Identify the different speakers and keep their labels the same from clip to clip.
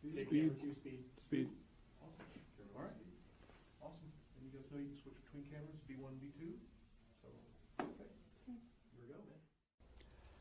Speaker 1: Speed. Speed.
Speaker 2: Awesome. All right. Awesome. And you guys know you can switch between cameras, B1 and B2. So, okay. Here we go, man.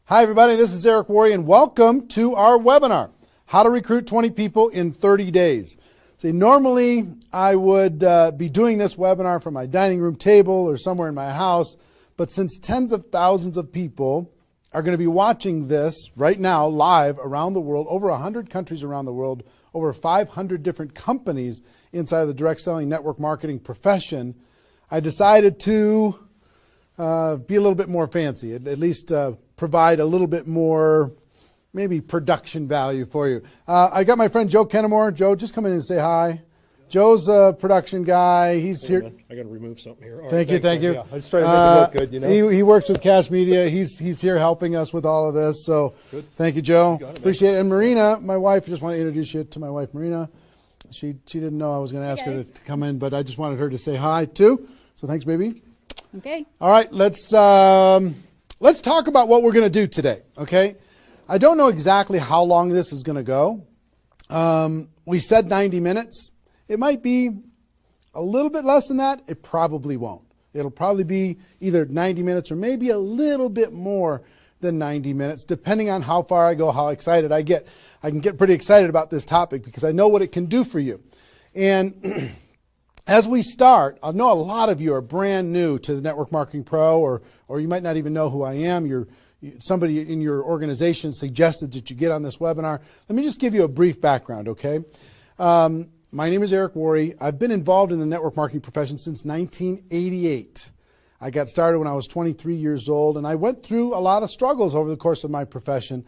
Speaker 1: Hi, everybody. This is Eric Worre, and welcome to our webinar, How to Recruit 20 People in 30 Days. See, normally I would be doing this webinar from my dining room table or somewhere in my house, but since tens of thousands of people are going to be watching this right now live around the world, over 100 countries around the world, over 500 different companies inside of the direct selling network marketing profession, I decided to be a little bit more fancy, at least provide a little bit more maybe production value for you. I got my friend Joe Kennemore. Joe, just come in and say hi. Joe's a production guy. He's here.
Speaker 3: I got to remove something here.
Speaker 1: Thank you.
Speaker 3: Yeah, I just trying to make it look good, you know.
Speaker 1: He works with Cash Media. He's here helping us with all of this. So
Speaker 3: good.
Speaker 1: Thank you, Joe.
Speaker 3: You
Speaker 1: Appreciate it. And Marina, my wife, just want to introduce you to my wife, Marina. She didn't know I was going to ask her to come in, but I just wanted her to say hi too. So thanks, baby.
Speaker 4: Okay.
Speaker 1: All right, let's talk about what we're going to do today. Okay. I don't know exactly how long this is going to go. We said 90 minutes. It might be a little bit less than that. It probably won't. It'll probably be either 90 minutes or maybe a little bit more than 90 minutes, depending on how far I go, how excited I get. I can get pretty excited about this topic because I know what it can do for you. And as we start, I know a lot of you are brand new to the Network Marketing Pro, or you might not even know who I am. Somebody in your organization suggested that you get on this webinar. Let me just give you a brief background, okay? My name is Eric Worre. I've been involved in the network marketing profession since 1988. I got started when I was 23 years old, and I went through a lot of struggles over the course of my profession.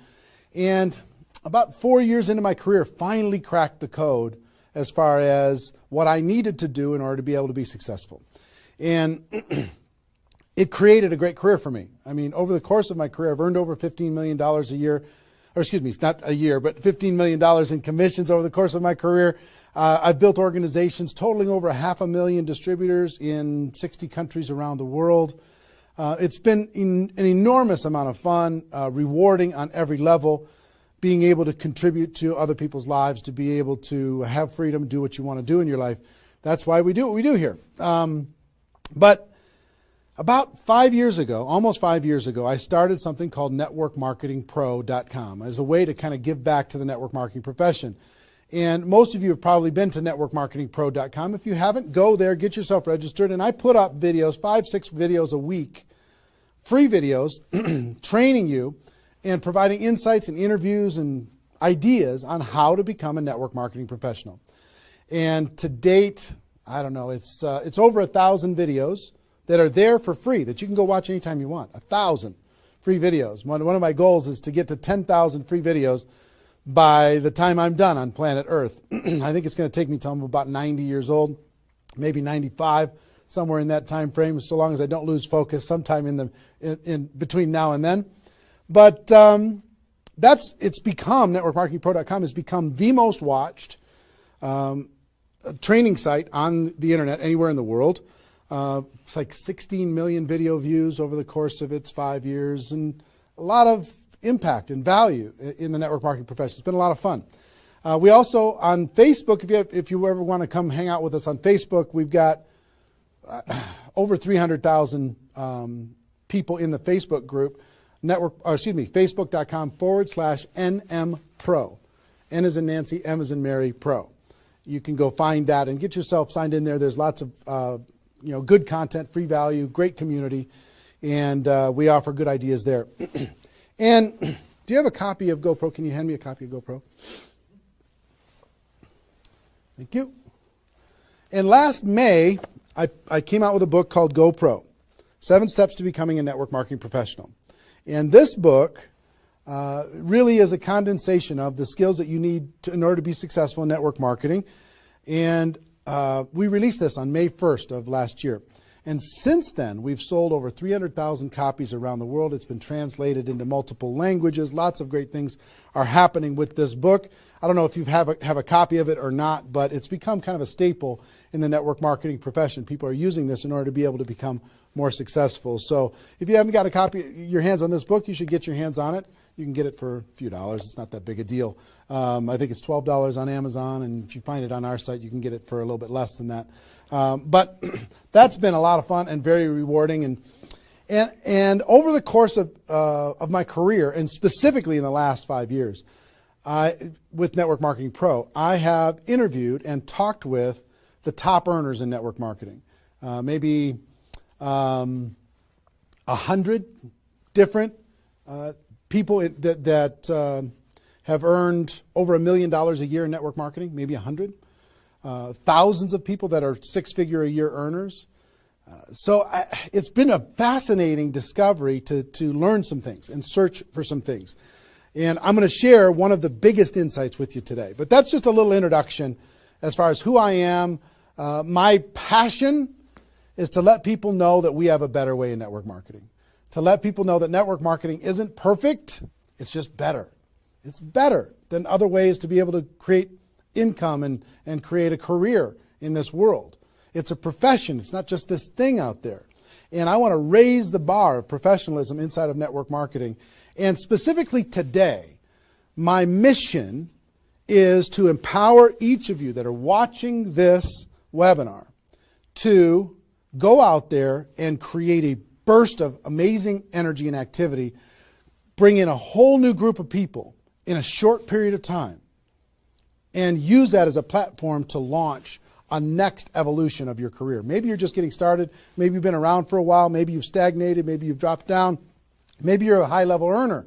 Speaker 1: And about 4 years into my career, finally cracked the code as far as what I needed to do in order to be able to be successful. And it created a great career for me. I mean, over the course of my career, I've earned over $15 million a year, or excuse me, not a year, but $15 million in commissions over the course of my career. I've built organizations totaling over 500,000 distributors in 60 countries around the world. It's been an enormous amount of fun, rewarding on every level, being able to contribute to other people's lives, to be able to have freedom, do what you want to do in your life. That's why we do what we do here. But about 5 years ago, almost 5 years ago, I started something called networkmarketingpro.com as a way to kind of give back to the network marketing profession. And most of you have probably been to networkmarketingpro.com. If you haven't, go there, get yourself registered. And I put up videos, 5-6 videos a week, free videos, training you and providing insights and interviews and ideas on how to become a network marketing professional. And to date, I don't know, it's over 1,000 videos that are there for free that you can go watch anytime you want. 1,000 free videos. One of my goals is to get to 10,000 free videos by the time I'm done on planet Earth. I think it's going to take me till I'm about 90 years old, maybe 95, somewhere in that time frame, so long as I don't lose focus sometime in between now and then. But it's become, networkmarketingpro.com has become the most watched training site on the internet anywhere in the world. It's like 16 million video views over the course of its 5 years, and a lot of impact and value in the network marketing profession. It's been a lot of fun. We also, on Facebook, if you ever want to come hang out with us on Facebook, we've got over 300,000 people in the Facebook group, facebook.com/NM Pro. N as in Nancy, M as in Mary, Pro. You can go find that and get yourself signed in there. There's lots of good content, free value, great community, and we offer good ideas there. And do you have a copy of GoPro? Can you hand me a copy of GoPro? Thank you. And last May, I came out with a book called GoPro, 7 Steps to Becoming a Network Marketing Professional. And this book really is a condensation of the skills that you need in order to be successful in network marketing. And we released this on May 1st of last year. And since then, we've sold over 300,000 copies around the world. It's been translated into multiple languages. Lots of great things are happening with this book. I don't know if you have a copy of it or not, but it's become kind of a staple in the network marketing profession. People are using this in order to be able to become more successful. So if you haven't got a copy, your hands on this book, you should get your hands on it. You can get it for a few dollars. It's not that big a deal. I think it's $12 on Amazon, and if you find it on our site, you can get it for a little bit less than that. But that's been a lot of fun and very rewarding. And over the course of my career, and specifically in the last 5 years, with Network Marketing Pro, I have interviewed and talked with the top earners in network marketing. Maybe 100 different people that have earned over $1 million a year in network marketing, maybe 100. Thousands of people that are six-figure a year earners. So it's been a fascinating discovery to learn some things and search for some things. And I'm going to share one of the biggest insights with you today. But that's just a little introduction as far as who I am. My passion is to let people know that we have a better way in network marketing. To let people know that network marketing isn't perfect, it's just better. It's better than other ways to be able to create income and create a career in this world. It's a profession. It's not just this thing out there. And I want to raise the bar of professionalism inside of network marketing. And specifically today, my mission is to empower each of you that are watching this webinar to go out there and create a burst of amazing energy and activity, bring in a whole new group of people in a short period of time, and use that as a platform to launch a next evolution of your career. Maybe you're just getting started. Maybe you've been around for a while. Maybe you've stagnated. Maybe you've dropped down. Maybe you're a high-level earner.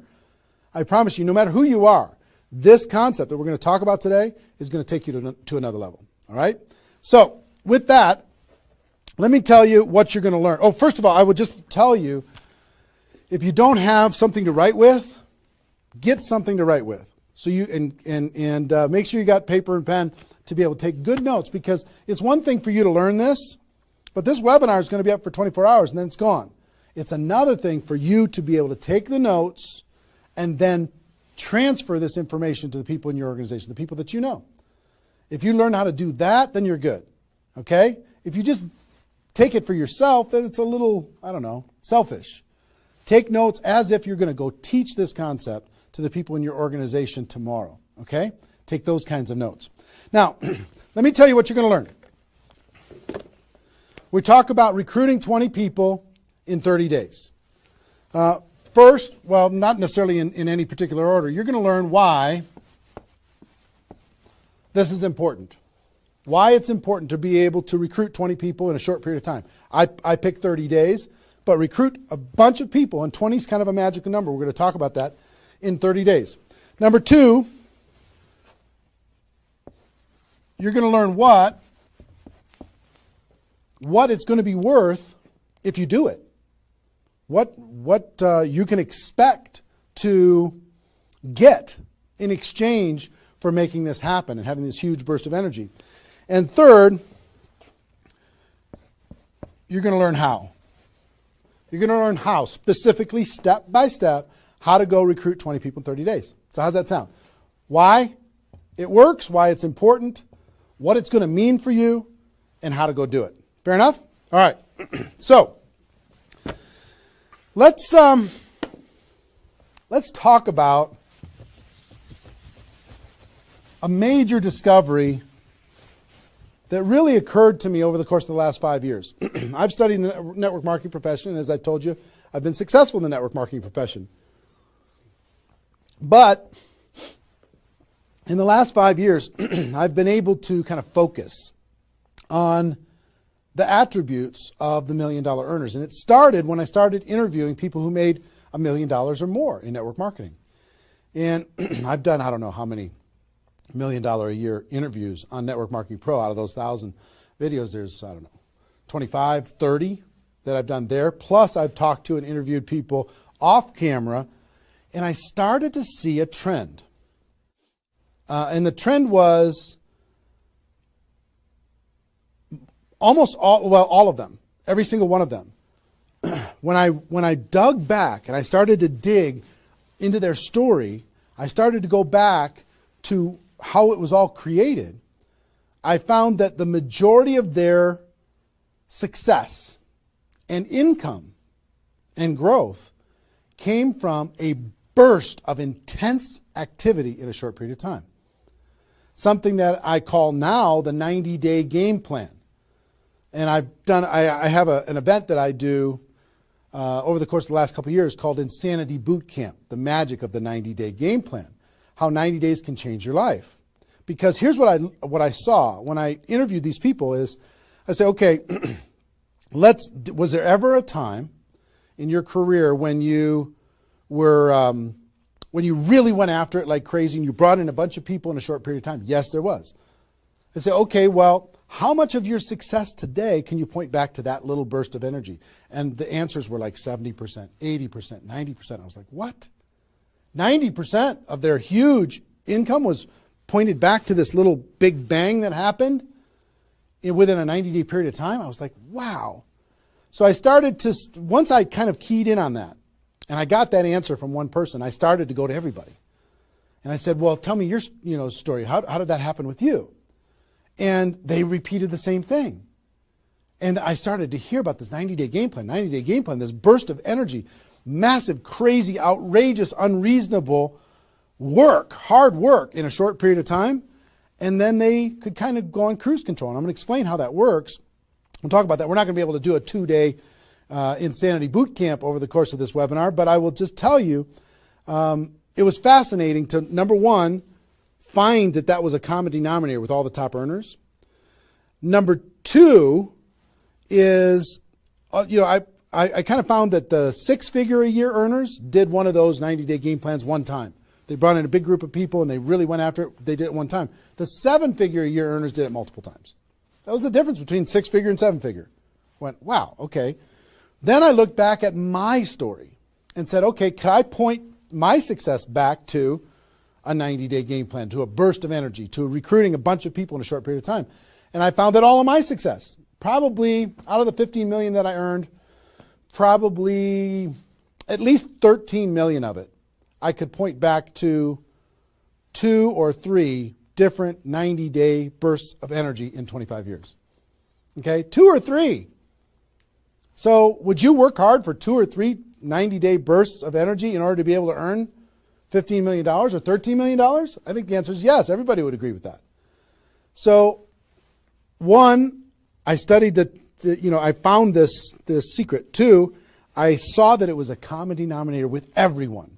Speaker 1: I promise you, no matter who you are, this concept that we're going to talk about today is going to take you to another level. All right? So with that, let me tell you what you're going to learn. Oh, first of all, I would just tell you, if you don't have something to write with, get something to write with. So you and make sure you got paper and pen to be able to take good notes, because it's one thing for you to learn this, but this webinar is going to be up for 24 hours and then it's gone. It's another thing for you to be able to take the notes and then transfer this information to the people in your organization, the people that you know. If you learn how to do that, then you're good. Okay? If you just take it for yourself, then it's a little, I don't know, selfish. Take notes as if you're going to go teach this concept to the people in your organization tomorrow. Okay? Take those kinds of notes. Now, let me tell you what you're going to learn. We talk about recruiting 20 people in 30 days. First, well, not necessarily in any particular order, you're going to learn why this is important. Why it's important to be able to recruit 20 people in a short period of time. I picked 30 days, but recruit a bunch of people, and 20 is kind of a magical number. We're going to talk about that in 30 days. Number two, you're going to learn what it's going to be worth if you do it. What you can expect to get in exchange for making this happen and having this huge burst of energy. And third, you're going to learn how. You're going to learn how, specifically, step by step, how to go recruit 20 people in 30 days. So how's that sound? Why it works, why it's important, what it's going to mean for you, and how to go do it. Fair enough? All right. So let's talk about a major discovery that really occurred to me over the course of the last 5 years. I've studied the network marketing profession, and as I told you, I've been successful in the network marketing profession. But in the last 5 years, I've been able to kind of focus on the attributes of the $1 million earners. And it started when I started interviewing people who made $1 million or more in network marketing. And I've done, I don't know how many $1 million a year interviews on Network Marketing Pro. Out of those 1,000 videos, there's, I don't know, 25, 30 that I've done there. Plus, I've talked to and interviewed people off camera, and I started to see a trend. And the trend was almost all of them, every single one of them. When I dug back and I started to dig into their story, I started to go back to how it was all created. I found that the majority of their success and income and growth came from a burst of intense activity in a short period of time. Something that I call now the 90-day game plan. And I have an event that I do over the course of the last couple of years called Insanity Boot Camp, the magic of the 90-day game plan, how 90 days can change your life. Because here's what I saw when I interviewed these people is, I say, okay, was there ever a time in your career when you were, when you really went after it like crazy and you brought in a bunch of people in a short period of time? Yes, there was. I say, okay, well, how much of your success today can you point back to that little burst of energy? And the answers were like 70%, 80%, 90%. I was like, what? 90% of their huge income was pointed back to this little big bang that happened within a 90-day period of time? I was like, wow. So I started to, once I kind of keyed in on that, and I got that answer from one person, I started to go to everybody. And I said, well, tell me your story. How did that happen with you? And they repeated the same thing. And I started to hear about this 90-day game plan, this burst of energy, massive, crazy, outrageous, unreasonable work, hard work in a short period of time. And then they could kind of go on cruise control. And I'm going to explain how that works. We'll talk about that. We're not going to be able to do a 2-day Insanity Boot Camp over the course of this webinar, but I will just tell you, it was fascinating to, number one, find that was a common denominator with all the top earners. Number two is, I kind of found that the 6-figure-a-year earners did one of those 90-day game plans one time. They brought in a big group of people and they really went after it. They did it one time. The 7-figure-a-year earners did it multiple times. That was the difference between 6-figure and 7-figure. Went, wow, okay. Then I looked back at my story and said, okay, could I point my success back to a 90-day game plan, to a burst of energy, to recruiting a bunch of people in a short period of time? And I found that all of my success, probably out of the 15 million that I earned, probably at least 13 million of it, I could point back to 2 or 3 different 90-day bursts of energy in 25 years. Okay, 2 or 3. So would you work hard for 2 or 3 90-day bursts of energy in order to be able to earn $15 million or $13 million? I think the answer is yes. Everybody would agree with that. So, one, I studied I found this secret. 2, I saw that it was a common denominator with everyone.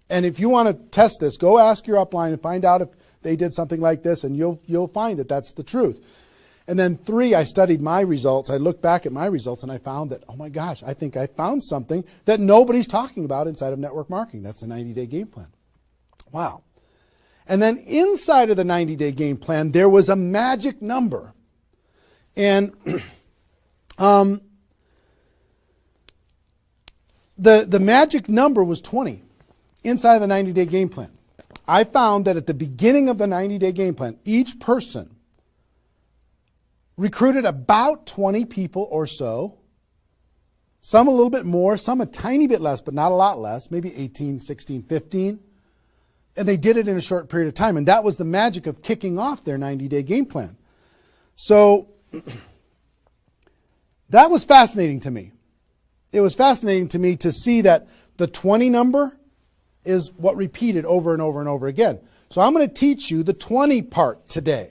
Speaker 1: And if you want to test this, go ask your upline and find out if they did something like this, and you'll find that that's the truth. And then 3, I studied my results. I looked back at my results and I found that, oh my gosh, I think I found something that nobody's talking about inside of network marketing. That's the 90-day game plan. Wow. And then inside of the 90-day game plan, there was a magic number. And the magic number was 20 inside of the 90-day game plan. I found that at the beginning of the 90-day game plan, each person recruited about 20 people or so, some a little bit more, some a tiny bit less, but not a lot less, maybe 18, 16, 15. And they did it in a short period of time. And that was the magic of kicking off their 90-day game plan. So that was fascinating to me. It was fascinating to me to see that the 20 number is what repeated over and over and over again. So I'm going to teach you the 20 part today.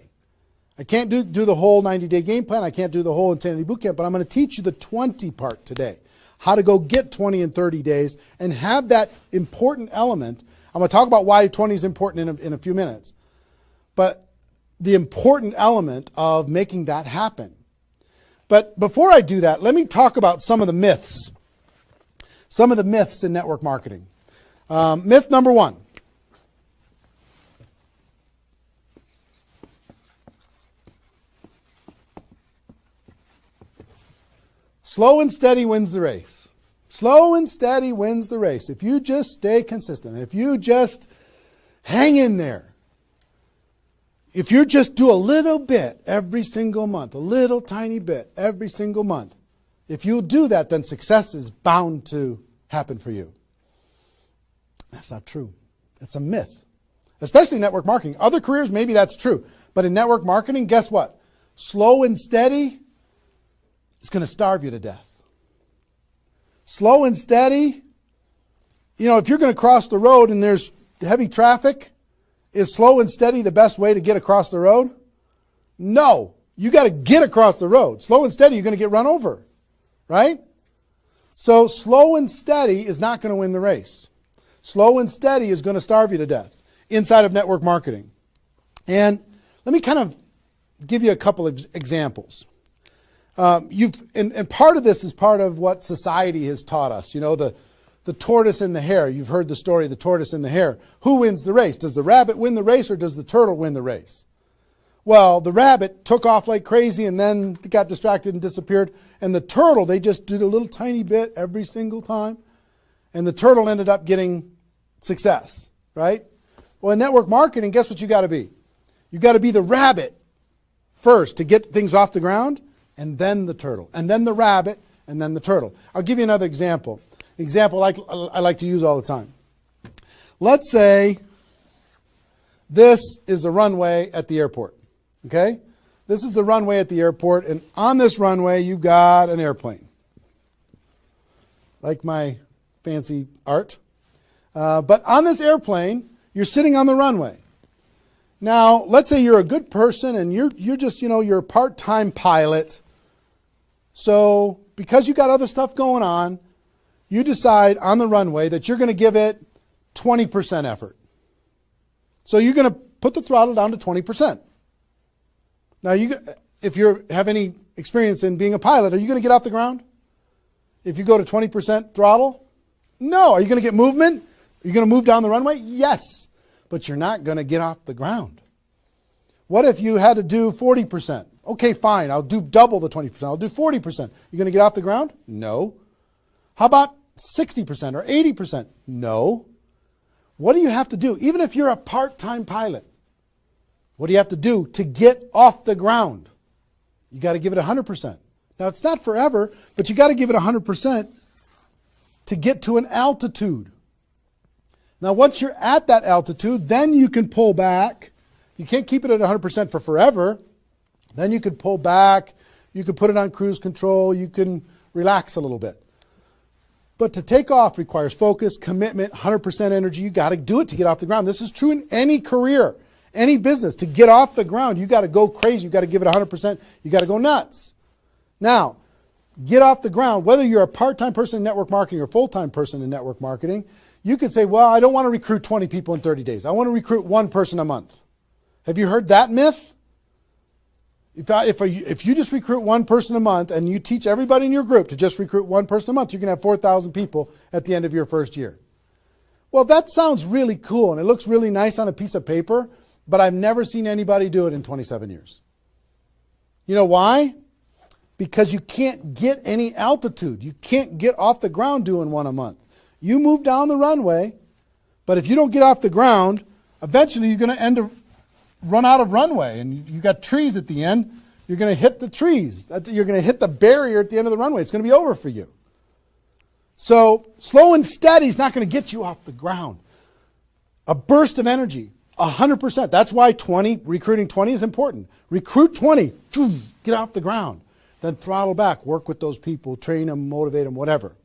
Speaker 1: I can't do the whole 90-day game plan. I can't do the whole Insanity Bootcamp, but I'm going to teach you the 20 part today. How to go get 20 in 30 days and have that important element. I'm going to talk about why 20 is important in a few minutes. But the important element of making that happen. But before I do that, let me talk about some of the myths. Some of the myths in network marketing. Myth number 1. Slow and steady wins the race. Slow and steady wins the race. If you just stay consistent, if you just hang in there, if you just do a little bit every single month, a little tiny bit every single month, if you do that, then success is bound to happen for you. That's not true. It's a myth, especially in network marketing. Other careers, maybe that's true. But in network marketing, guess what? Slow and steady is going to starve you to death. Slow and steady you know, if you're going to cross the road and there's heavy traffic, is slow and steady the best way to get across the road? No. You got to get across the road. Slow and steady, you're going to get run over, right? So slow and steady is not going to win the race. Slow and steady is going to starve you to death inside of network marketing. And let me kind of give you a couple of examples. And part of this is part of what society has taught us. You know, the tortoise and the hare. You've heard the story of the tortoise and the hare. Who wins the race? Does the rabbit win the race or does the turtle win the race? Well, the rabbit took off like crazy and then got distracted and disappeared. And the turtle, they just did a little tiny bit every single time. And the turtle ended up getting success, right? Well, in network marketing, guess what you got to be? You got to be the rabbit first to get things off the ground, and then the turtle, and then the rabbit, and then the turtle. I'll give you another example. Example I like to use all the time. Let's say this is the runway at the airport. Okay? This is the runway at the airport, and on this runway you've got an airplane. Like my fancy art. But on this airplane, you're sitting on the runway. Now, let's say you're a good person and you're just, you know, you're a part-time pilot. So because you got other stuff going on, you decide on the runway that you're going to give it 20% effort. So you're going to put the throttle down to 20%. Now, if you have any experience in being a pilot, are you going to get off the ground? If you go to 20% throttle? No. Are you going to get movement? Are you going to move down the runway? Yes. But you're not going to get off the ground. What if you had to do 40%? Okay, fine. I'll do double the 20%. I'll do 40%. You going to get off the ground? No. How about 60% or 80%? No. What do you have to do? Even if you're a part-time pilot, what do you have to do to get off the ground? You got to give it 100%. Now, it's not forever, but you got to give it 100% to get to an altitude. Now, once you're at that altitude, then you can pull back. You can't keep it at 100% for forever. Then you could pull back. You could put it on cruise control. You can relax a little bit. But to take off requires focus, commitment, 100% energy. You got to do it to get off the ground. This is true in any career, any business. To get off the ground, you got to go crazy. You got to give it 100%. You got to go nuts. Now, get off the ground. Whether you're a part-time person in network marketing or a full-time person in network marketing, you could say, well, I don't want to recruit 20 people in 30 days. I want to recruit one person a month. Have you heard that myth? If you just recruit one person a month and you teach everybody in your group to just recruit one person a month, you're going to have 4,000 people at the end of your first year. Well, that sounds really cool and it looks really nice on a piece of paper, but I've never seen anybody do it in 27 years. You know why? Because you can't get any altitude. You can't get off the ground doing one a month. You move down the runway, but if you don't get off the ground, eventually you're going to run out of runway, and you got trees at the end. You're going to hit the trees. You're going to hit the barrier at the end of the runway. It's going to be over for you. So slow and steady is not going to get you off the ground. A burst of energy, 100%. That's why recruiting 20 is important. Recruit 20, get off the ground. Then throttle back, work with those people, train them, motivate them, whatever.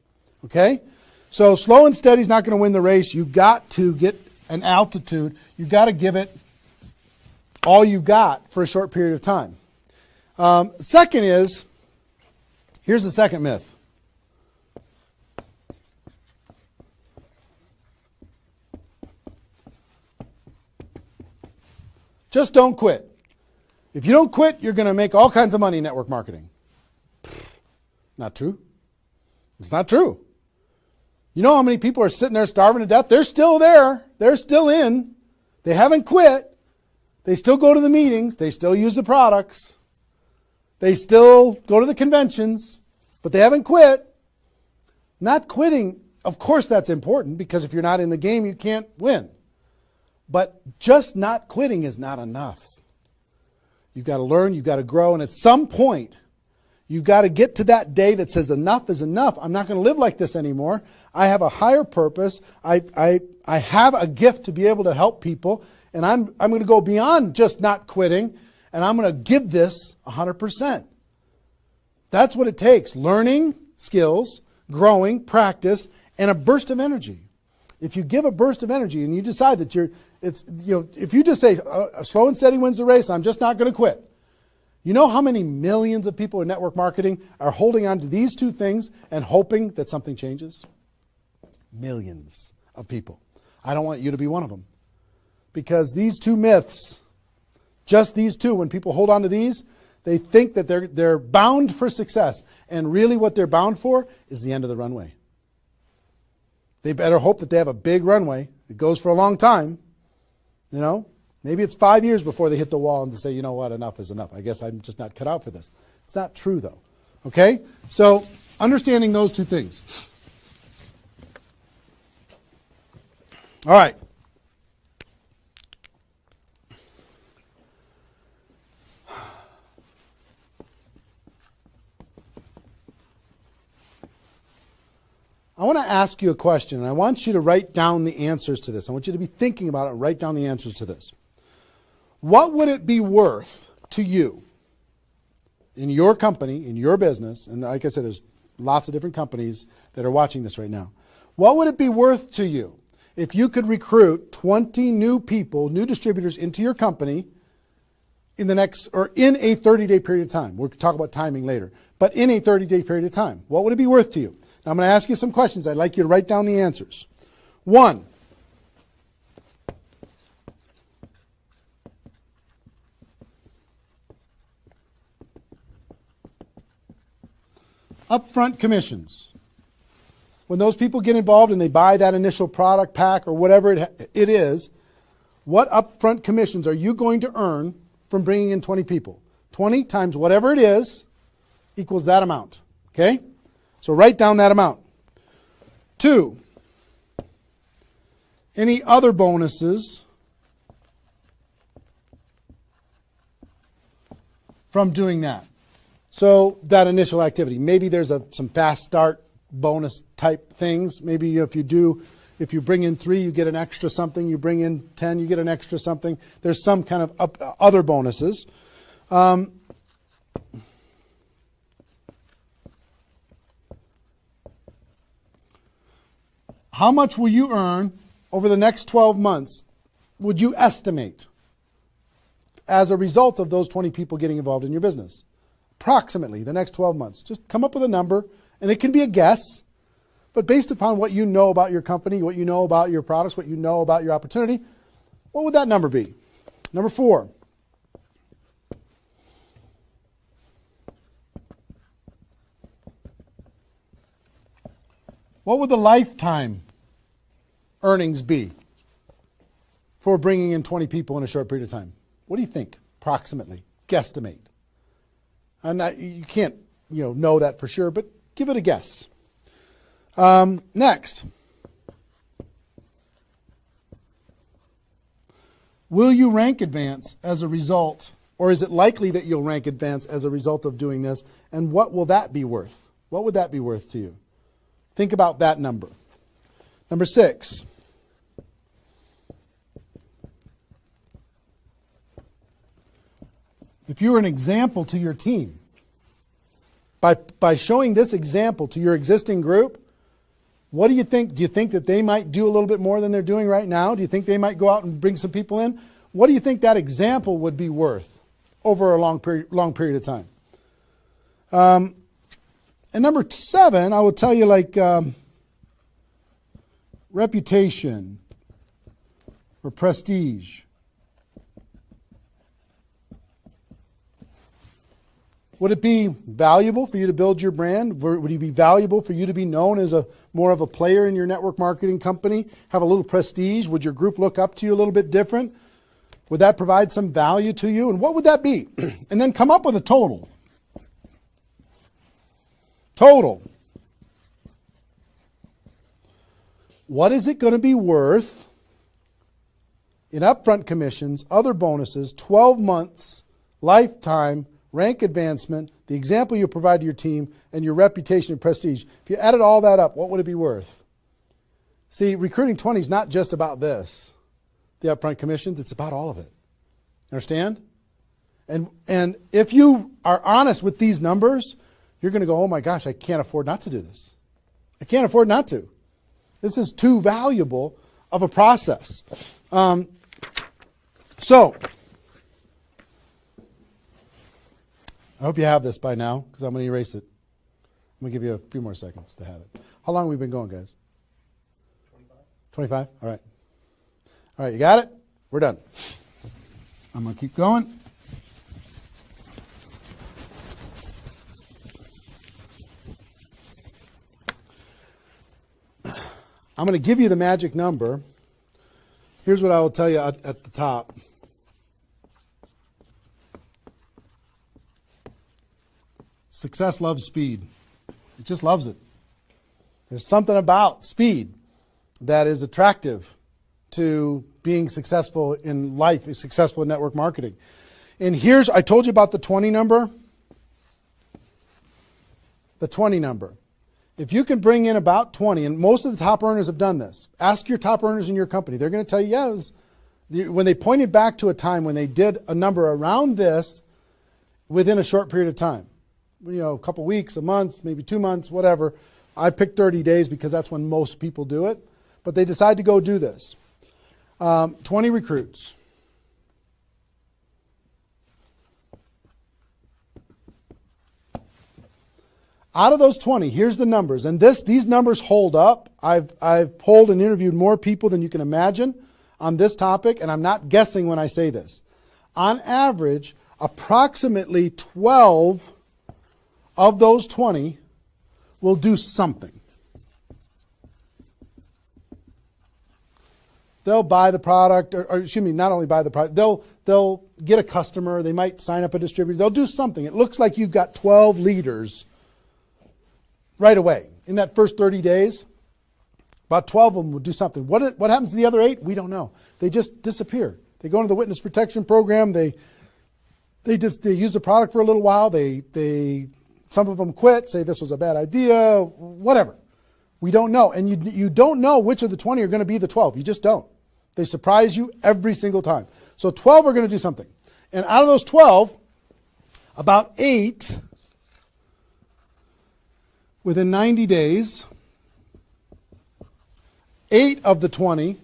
Speaker 1: Okay? So slow and steady is not going to win the race. You've got to get an altitude. You've got to give it all you got for a short period of time. Second is, here's the second myth. Just don't quit. If you don't quit, you're going to make all kinds of money in network marketing. Not true. It's not true. You know how many people are sitting there starving to death? They're still there. They're still in. They haven't quit. They still go to the meetings. They still use the products. They still go to the conventions, but they haven't quit. Not quitting, of course that's important because if you're not in the game, you can't win. But just not quitting is not enough. You've got to learn, you've got to grow, and at some point, you've got to get to that day that says enough is enough. I'm not going to live like this anymore. I have a higher purpose. I have a gift to be able to help people. And I'm going to go beyond just not quitting, and I'm going to give this 100%. That's what it takes. Learning skills, growing, practice, and a burst of energy. If you give a burst of energy and you decide that if you just say, slow and steady wins the race, I'm just not going to quit. You know how many millions of people in network marketing are holding on to these two things and hoping that something changes? Millions of people. I don't want you to be one of them. Because these two myths, just these two, when people hold on to these, they think that they're bound for success. And really what they're bound for is the end of the runway. They better hope that they have a big runway. It goes for a long time. You know, maybe it's 5 years before they hit the wall and they say, you know what, enough is enough. I guess I'm just not cut out for this. It's not true though. Okay? So understanding those two things. All right. I want to ask you a question, and I want you to write down the answers to this. I want you to be thinking about it and write down the answers to this. What would it be worth to you in your company, in your business, and like I said, there's lots of different companies that are watching this right now. What would it be worth to you if you could recruit 20 new people, new distributors into your company in a 30-day period of time? We'll talk about timing later, but in a 30-day period of time. What would it be worth to you? I'm going to ask you some questions. I'd like you to write down the answers. 1, upfront commissions. When those people get involved and they buy that initial product pack or whatever it is, what upfront commissions are you going to earn from bringing in 20 people? 20 times whatever it is equals that amount. Okay? So write down that amount. 2, any other bonuses from doing that? So that initial activity. Maybe there's some fast start bonus type things. Maybe if you bring in 3, you get an extra something. You bring in 10, you get an extra something. There's some kind of other bonuses. How much will you earn over the next 12 months, would you estimate, as a result of those 20 people getting involved in your business? Approximately the next 12 months. Just come up with a number, and it can be a guess, but based upon what you know about your company, what you know about your products, what you know about your opportunity, what would that number be? Number 4. What would the lifetime earnings be for bringing in 20 people in a short period of time? What do you think, approximately? Guesstimate. And you can't know that for sure, but give it a guess. Next. Will you rank advance as a result, or is it likely that you'll rank advance as a result of doing this? And what will that be worth? What would that be worth to you? Think about that number. Number 6. If you were an example to your team, by showing this example to your existing group, what do you think? Do you think that they might do a little bit more than they're doing right now? Do you think they might go out and bring some people in? What do you think that example would be worth over a long period of time? And number 7, I will tell you, like reputation or prestige. Would it be valuable for you to build your brand? Would it be valuable for you to be known as more of a player in your network marketing company? Have a little prestige? Would your group look up to you a little bit different? Would that provide some value to you? And what would that be? And then come up with a total. Total. What is it going to be worth in upfront commissions, other bonuses, 12 months, lifetime, rank advancement, the example you provide to your team, and your reputation and prestige? If you added all that up, what would it be worth? See, recruiting 20 is not just about this, the upfront commissions. It's about all of it. Understand? And if you are honest with these numbers, you're going to go, oh my gosh, I can't afford not to do this. I can't afford not to. This is too valuable of a process. So, I hope you have this by now, because I'm going to erase it. I'm going to give you a few more seconds to have it. How long have we been going, guys? 25? All right. All right, you got it? We're done. I'm going to keep going. I'm going to give you the magic number. Here's what I will tell you at the top. Success loves speed. It just loves it. There's something about speed that is attractive to being successful in life, successful in network marketing. And here's, I told you about the 20 number. The 20 number. If you can bring in about 20, and most of the top earners have done this. Ask your top earners in your company. They're going to tell you, yes. When they pointed back to a time when they did a number around this within a short period of time. You know, a couple weeks, a month, maybe 2 months, whatever. I picked 30 days because that's when most people do it. But they decide to go do this. 20 recruits. Out of those 20, here's the numbers. And these numbers hold up. I've polled and interviewed more people than you can imagine on this topic, and I'm not guessing when I say this. On average, approximately 12 of those 20 will do something. They'll buy the product, or excuse me, not only buy the product, they'll get a customer, they might sign up a distributor, they'll do something. It looks like you've got 12 leaders right away. In that first 30 days, about 12 of them will do something. What happens to the other 8? We don't know. They just disappear. They go into the witness protection program. They use the product for a little while. Some of them quit, say this was a bad idea, whatever. We don't know. And you don't know which of the 20 are going to be the 12. You just don't. They surprise you every single time. So 12 are going to do something. And out of those 12, about 8 within 90 days, 8 of the 20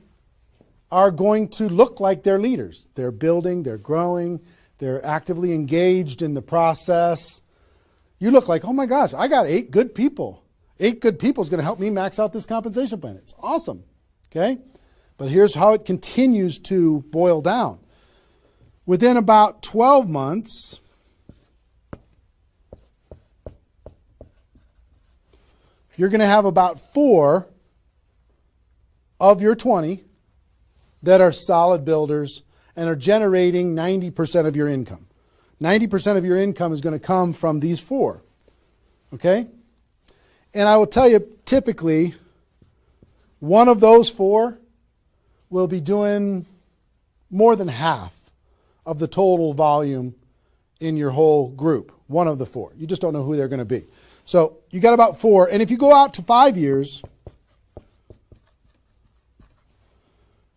Speaker 1: are going to look like they're leaders. They're building, they're growing, they're actively engaged in the process. You look like, oh my gosh, I got 8 good people. 8 good people is going to help me max out this compensation plan. It's awesome. Okay? But here's how it continues to boil down. Within about 12 months, you're going to have about 4 of your 20 that are solid builders and are generating 90% of your income. 90% of your income is going to come from these 4. Okay? And I will tell you, typically, one of those 4 will be doing more than half of the total volume in your whole group. One of the 4. You just don't know who they're going to be. So you got about 4. And if you go out to 5 years,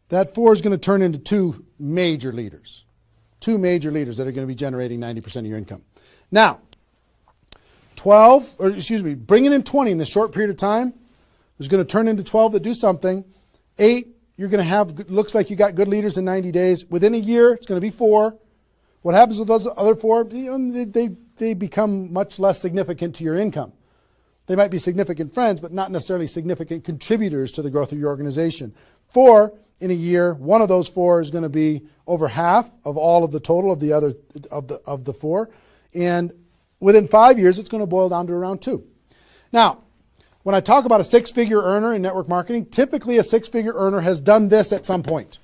Speaker 1: that 4 is going to turn into 2 major leaders. 2 major leaders that are going to be generating 90% of your income. Now, bringing in 20 in this short period of time is going to turn into 12 that do something. 8, you're going to have, looks like you got good leaders in 90 days. Within a year, it's going to be 4. What happens with those other 4? They become much less significant to your income. They might be significant friends, but not necessarily significant contributors to the growth of your organization. 4 in a year, one of those 4 is going to be over half of all of the total of the other of the 4, and within 5 years, it's going to boil down to around 2. Now, when I talk about a 6-figure earner in network marketing, typically a 6-figure earner has done this at some point.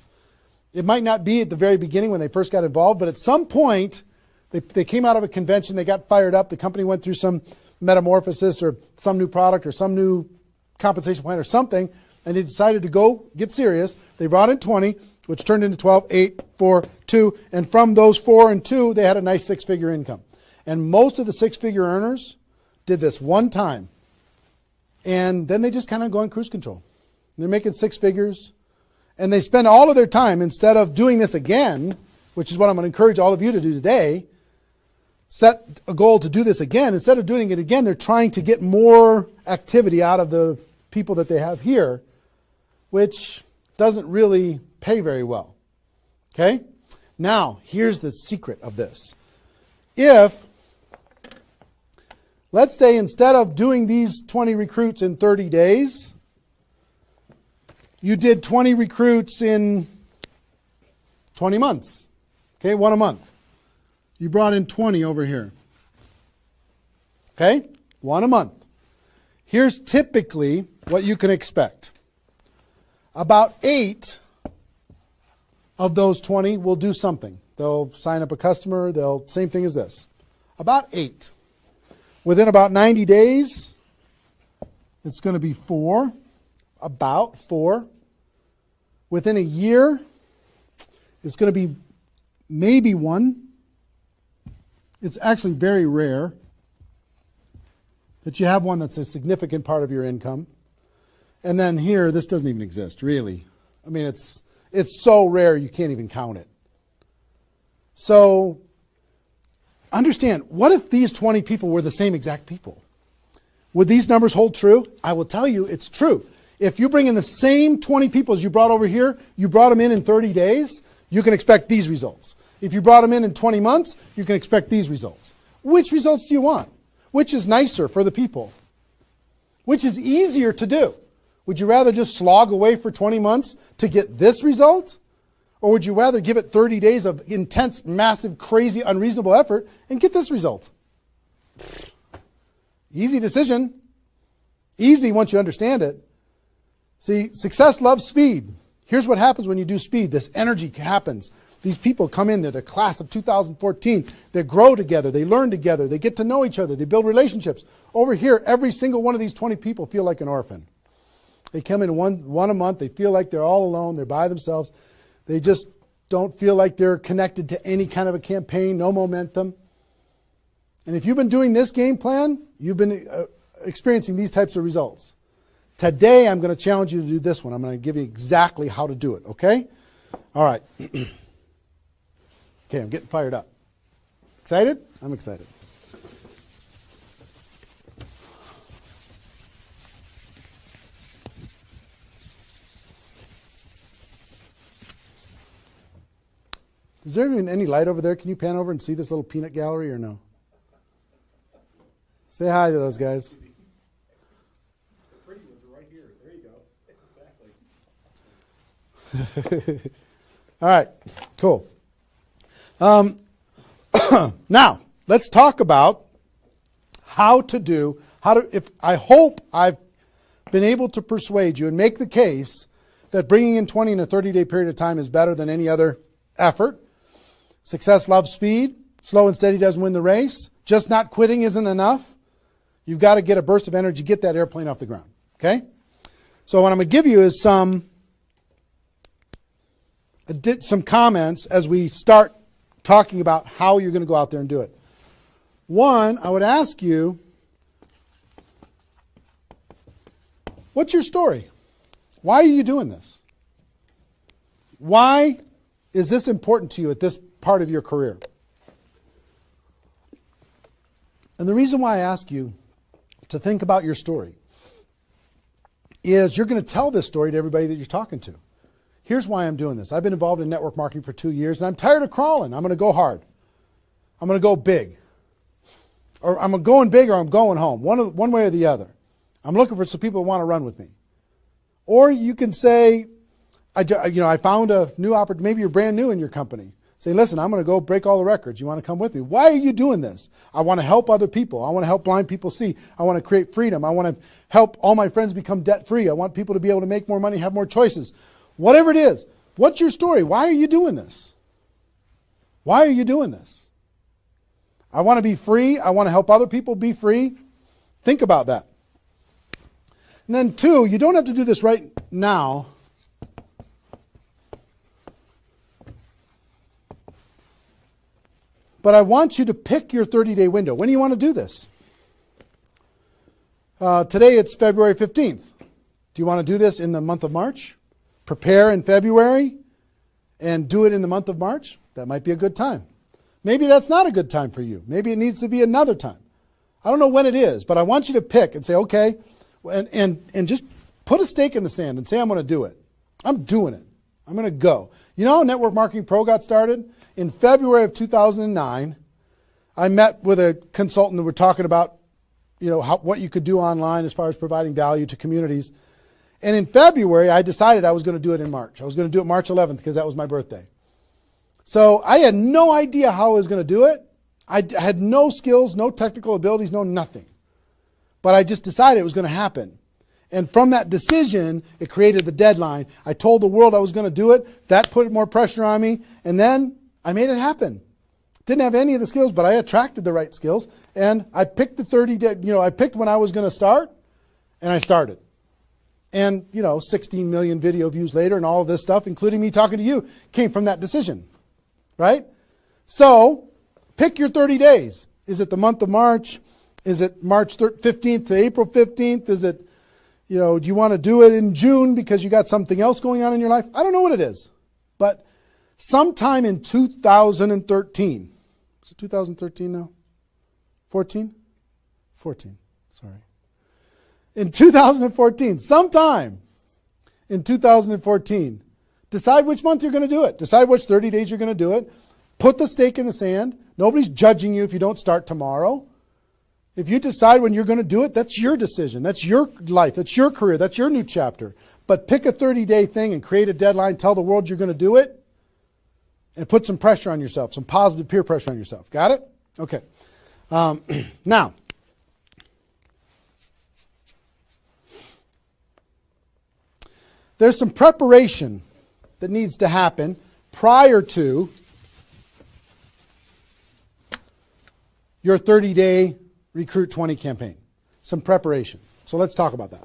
Speaker 1: It might not be at the very beginning when they first got involved, but at some point, they came out of a convention, they got fired up, the company went through some metamorphosis or some new product or some new compensation plan or something, and they decided to go get serious. They brought in 20, which turned into 12, 8, 4, 2, and from those 4 and 2, they had a nice 6-figure income. And most of the 6-figure earners did this one time, and then they just kind of go in cruise control. They're making 6 figures, and they spend all of their time, instead of doing this again, which is what I'm going to encourage all of you to do today, set a goal to do this again. Instead of doing it again, they're trying to get more activity out of the people that they have here which doesn't really pay very well. Okay? Now, here's the secret of this. If, let's say instead of doing these 20 recruits in 30 days, you did 20 recruits in 20 months. Okay, one a month. You brought in 20 over here. Okay, one a month. Here's typically what you can expect. About 8 of those 20 will do something. They'll sign up a customer. Same thing as this. About 8. Within about 90 days, it's going to be 4. About 4. Within a year, it's going to be maybe 1. It's actually very rare that you have one that's a significant part of your income. And then here, this doesn't even exist, really. I mean, it's so rare you can't even count it. So understand, what if these 20 people were the same exact people? Would these numbers hold true? I will tell you it's true. If you bring in the same 20 people as you brought over here, you brought them in 30 days, you can expect these results. If you brought them in 20 months, you can expect these results. Which results do you want? Which is nicer for the people? Which is easier to do? Would you rather just slog away for 20 months to get this result? Or would you rather give it 30 days of intense, massive, crazy, unreasonable effort and get this result? Easy decision. Easy once you understand it. See, success loves speed. Here's what happens when you do speed. This energy happens. These people come in, they're the class of 2014. They grow together, they learn together, they get to know each other, they build relationships. Over here, every single one of these 20 people feel like an orphan. They come in one a month, they feel like they're all alone, they're by themselves. They just don't feel like they're connected to any kind of a campaign, no momentum. And if you've been doing this game plan, you've been experiencing these types of results. Today, I'm going to challenge you to do this one. I'm going to give you exactly how to do it, okay? All right. Okay, I'm getting fired up. Excited? I'm excited. Is there even any light over there? Can you pan over and see this little peanut gallery or no? Say hi to those guys.
Speaker 2: The pretty ones are right here. There you go. Exactly.
Speaker 1: All right, cool. Now, let's talk about I hope I've been able to persuade you and make the case that bringing in 20 in a 30-day period of time is better than any other effort. Success loves speed. Slow and steady doesn't win the race. Just not quitting isn't enough. You've got to get a burst of energy, get that airplane off the ground. Okay? So what I'm going to give you is some comments as we start talking about how you're going to go out there and do it. One, I would ask you, what's your story? Why are you doing this? Why is this important to you at this part of your career? And the reason why I ask you to think about your story is you're going to tell this story to everybody that you're talking to. Here's why I'm doing this. I've been involved in network marketing for 2 years, and I'm tired of crawling. I'm going to go hard. I'm going to go big. Or I'm going big or I'm going home, one way or the other. I'm looking for some people that want to run with me. Or you can say, I found a new opportunity. Maybe you're brand new in your company. Say, listen, I'm going to go break all the records. You want to come with me? Why are you doing this? I want to help other people. I want to help blind people see. I want to create freedom. I want to help all my friends become debt-free. I want people to be able to make more money, have more choices. Whatever it is, what's your story? Why are you doing this? Why are you doing this? I want to be free. I want to help other people be free. Think about that. And then 2, you don't have to do this right now. But I want you to pick your 30-day window. When do you want to do this? Today it's February 15th. Do you want to do this in the month of March? Prepare in February and do it in the month of March? That might be a good time. Maybe that's not a good time for you. Maybe it needs to be another time. I don't know when it is, but I want you to pick and say, okay, and just put a stake in the sand and say, I'm going to do it. I'm doing it. I'm going to go. You know how Network Marketing Pro got started? In February of 2009, I met with a consultant and we're talking about, what you could do online as far as providing value to communities. And in February, I decided I was going to do it in March. I was going to do it March 11th because that was my birthday. So I had no idea how I was going to do it. I had no skills, no technical abilities, no nothing. But I just decided it was going to happen. And from that decision, it created the deadline. I told the world I was going to do it. That put more pressure on me. And then I made it happen. Didn't have any of the skills, but I attracted the right skills. And I picked the 30 day, I picked when I was going to start, and I started. And, 16 million video views later and all of this stuff, including me talking to you, came from that decision. Right? So, pick your 30 days. Is it the month of March? Is it March 15th to April 15th? Is it, do you want to do it in June because you got something else going on in your life? I don't know what it is. But sometime in 2013, is it 2013 now? 14? 14, sorry. In 2014, sometime in 2014, decide which month you're going to do it. Decide which 30 days you're going to do it. Put the stake in the sand. Nobody's judging you if you don't start tomorrow. If you decide when you're going to do it, that's your decision. That's your life. That's your career. That's your new chapter. But pick a 30-day thing and create a deadline. Tell the world you're going to do it. And put some pressure on yourself, some positive peer pressure on yourself. Got it? Okay. Now, there's some preparation that needs to happen prior to your 30-day Recruit 20 campaign. Some preparation. So let's talk about that.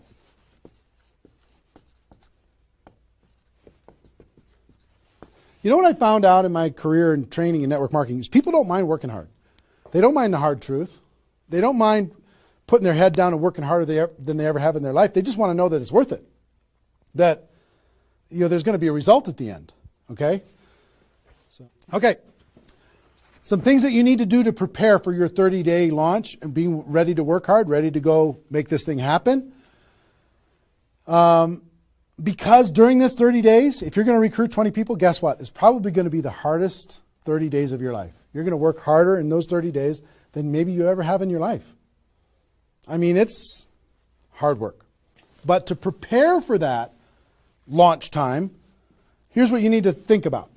Speaker 1: You know what I found out in my career in training in network marketing is people don't mind working hard. They don't mind the hard truth. They don't mind putting their head down and working harder than they ever have in their life. They just want to know that it's worth it. That there's going to be a result at the end. Okay? Okay. Some things that you need to do to prepare for your 30-day launch and being ready to work hard, ready to go make this thing happen. Because during this 30 days, if you're going to recruit 20 people, guess what? It's probably going to be the hardest 30 days of your life. You're going to work harder in those 30 days than maybe you ever have in your life. I mean, it's hard work. But to prepare for that launch time, here's what you need to think about.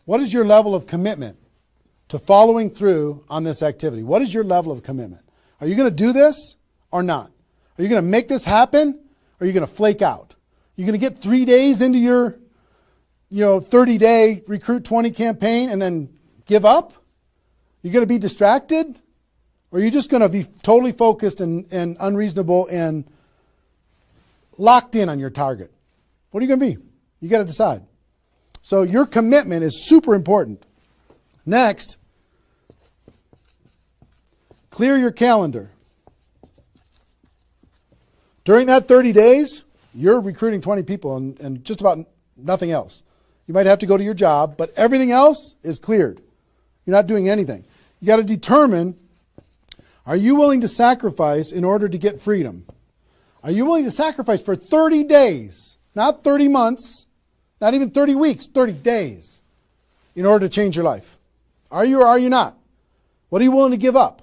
Speaker 1: What is your level of commitment to following through on this activity? What is your level of commitment? Are you going to do this or not? Are you going to make this happen or are you going to flake out? You're going to get 3 days into your 30-day Recruit 20 campaign and then give up? You're going to be distracted? Or are you just going to be totally focused and unreasonable and locked in on your target? What are you going to be? You got to decide. So your commitment is super important. Next, clear your calendar. During that 30 days, you're recruiting 20 people and just about nothing else. You might have to go to your job, but everything else is cleared. You're not doing anything. You got to determine, are you willing to sacrifice in order to get freedom? Are you willing to sacrifice for 30 days, not 30 months, not even 30 weeks, 30 days, in order to change your life? Are you or are you not? What are you willing to give up?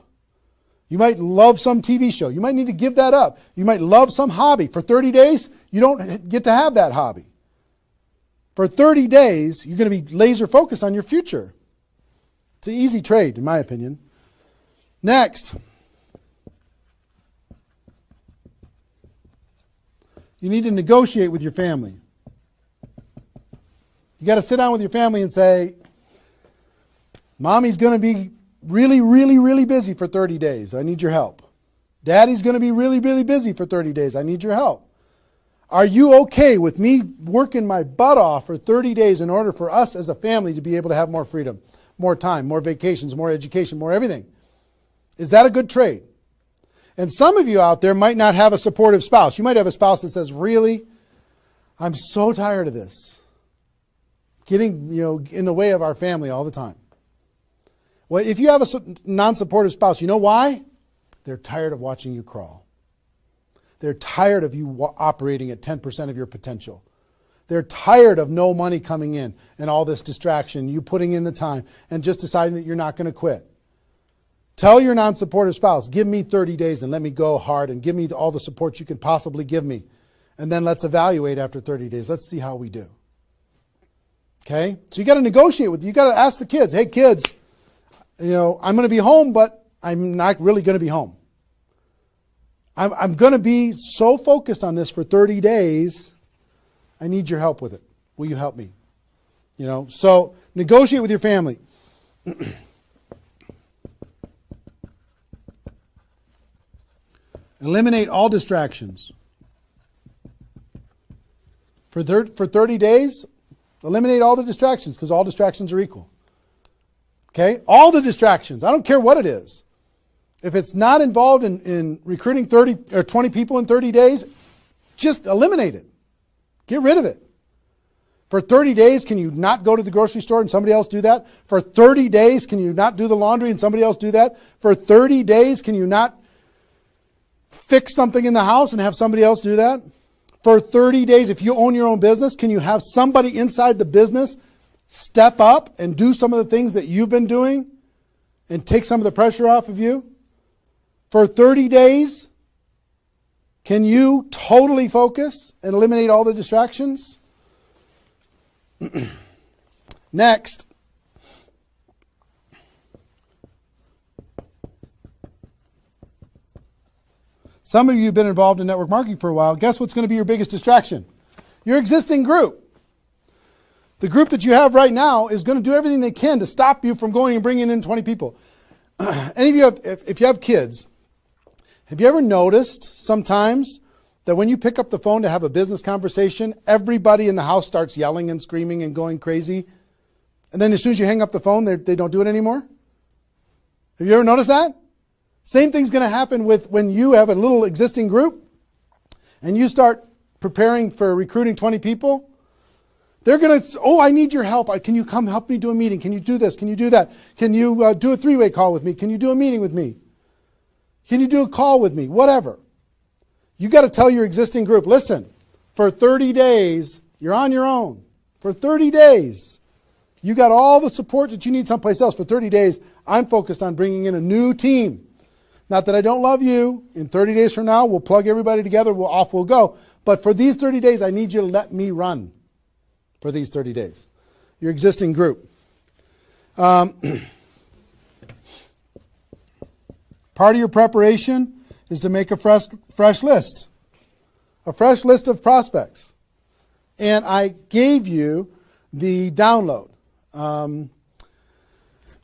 Speaker 1: You might love some TV show. You might need to give that up. You might love some hobby. For 30 days, you don't get to have that hobby. For 30 days, you're going to be laser focused on your future. It's an easy trade, in my opinion. Next, you need to negotiate with your family. You got to sit down with your family and say, Mommy's going to be really, really, really busy for 30 days. I need your help. Daddy's going to be really, really busy for 30 days. I need your help. Are you okay with me working my butt off for 30 days in order for us as a family to be able to have more freedom, more time, more vacations, more education, more everything? Is that a good trade? And some of you out there might not have a supportive spouse. You might have a spouse that says, really, I'm so tired of this. Getting in the way of our family all the time. Well, if you have a non-supportive spouse, you know why? They're tired of watching you crawl. They're tired of you operating at 10% of your potential. They're tired of no money coming in and all this distraction, you putting in the time and just deciding that you're not going to quit. Tell your non-supportive spouse, give me 30 days and let me go hard and give me all the support you can possibly give me. And then let's evaluate after 30 days. Let's see how we do. Okay? So you got to negotiate with, you got to ask the kids, hey kids, I'm going to be home, but I'm not really going to be home. I'm going to be so focused on this for 30 days. I need your help with it. Will you help me? So negotiate with your family. Eliminate all distractions. For 30 days, eliminate all the distractions because all distractions are equal. Okay? All the distractions. I don't care what it is. If it's not involved in recruiting 30 or 20 people in 30 days, just eliminate it. Get rid of it. For 30 days, can you not go to the grocery store and somebody else do that? For 30 days, can you not do the laundry and somebody else do that? For 30 days, can you not fix something in the house and have somebody else do that? For 30 days, if you own your own business, can you have somebody inside the business step up and do some of the things that you've been doing and take some of the pressure off of you? For 30 days, can you totally focus and eliminate all the distractions? Next. Some of you have been involved in network marketing for a while. Guess what's going to be your biggest distraction? Your existing group. The group that you have right now is going to do everything they can to stop you from going and bringing in 20 people. Any of you if you have kids, have you ever noticed sometimes that when you pick up the phone to have a business conversation, everybody in the house starts yelling and screaming and going crazy? And then as soon as you hang up the phone, they don't do it anymore? Have you ever noticed that? Same thing's going to happen with when you have a little existing group and you start preparing for recruiting 20 people. They're going to, I need your help. Can you come help me do a meeting? Can you do this? Can you do that? Can you do a three-way call with me? Can you do a meeting with me? Can you do a call with me? Whatever. You got to tell your existing group, listen, for 30 days, you're on your own. For 30 days, you got all the support that you need someplace else. For 30 days, I'm focused on bringing in a new team. Not that I don't love you. In 30 days from now, we'll plug everybody together. We'll go. But for these 30 days, I need you to let me run for these 30 days. Your existing group. Part of your preparation is to make a fresh list. A fresh list of prospects. And I gave you the download,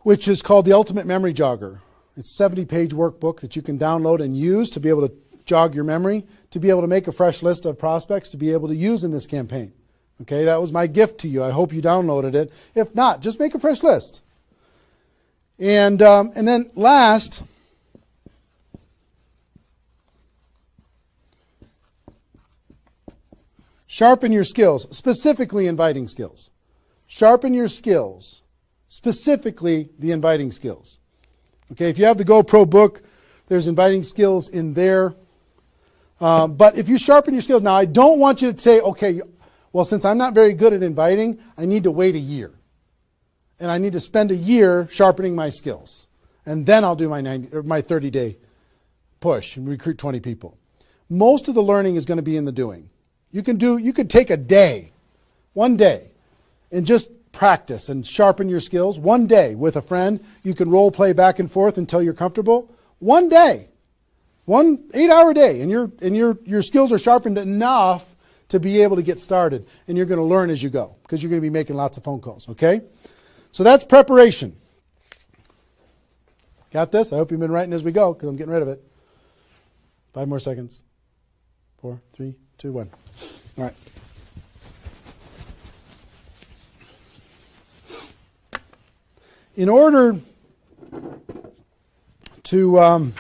Speaker 1: which is called the Ultimate Memory Jogger. It's a 70-page workbook that you can download and use to be able to jog your memory, to be able to make a fresh list of prospects to be able to use in this campaign. Okay, that was my gift to you. I hope you downloaded it. If not, just make a fresh list. And then last, sharpen your skills, specifically inviting skills. Sharpen your skills, specifically the inviting skills. Okay, if you have the GoPro book, there's inviting skills in there. But if you sharpen your skills, now I don't want you to say, okay, well, since I'm not very good at inviting, I need to wait a year. And I need to spend a year sharpening my skills. And then I'll do my 30-day push and recruit 20 people. Most of the learning is going to be in the doing. You could take a day, one day, and just practice and sharpen your skills. One day with a friend, you can role play back and forth until you're comfortable. One day, 1 8-hour day, and your skills are sharpened enough to be able to get started. And you're going to learn as you go because you're going to be making lots of phone calls, okay? So that's preparation. Got this? I hope you've been writing as we go because I'm getting rid of it. 5 more seconds. 4, 3, 2, 1. All right. In order to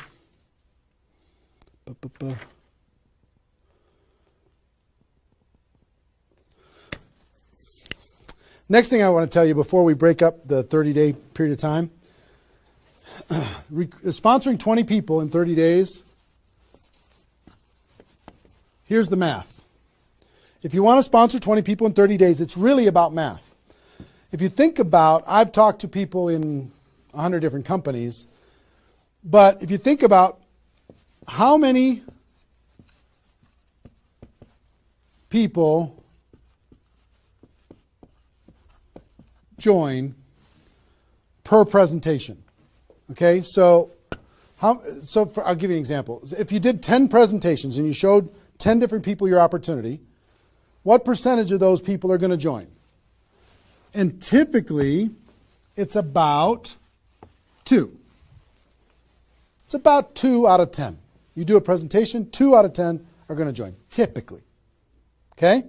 Speaker 1: next thing I want to tell you before we break up the 30-day period of time, sponsoring 20 people in 30 days here's the math. If you want to sponsor 20 people in 30 days, it's really about math. If you think about, I've talked to people in 100 different companies, but if you think about how many people join per presentation. Okay, so I'll give you an example. If you did 10 presentations and you showed 10 different people your opportunity, what percentage of those people are going to join? And typically, it's about 2. It's about 2 out of 10. You do a presentation, 2 out of 10 are going to join, typically. Okay?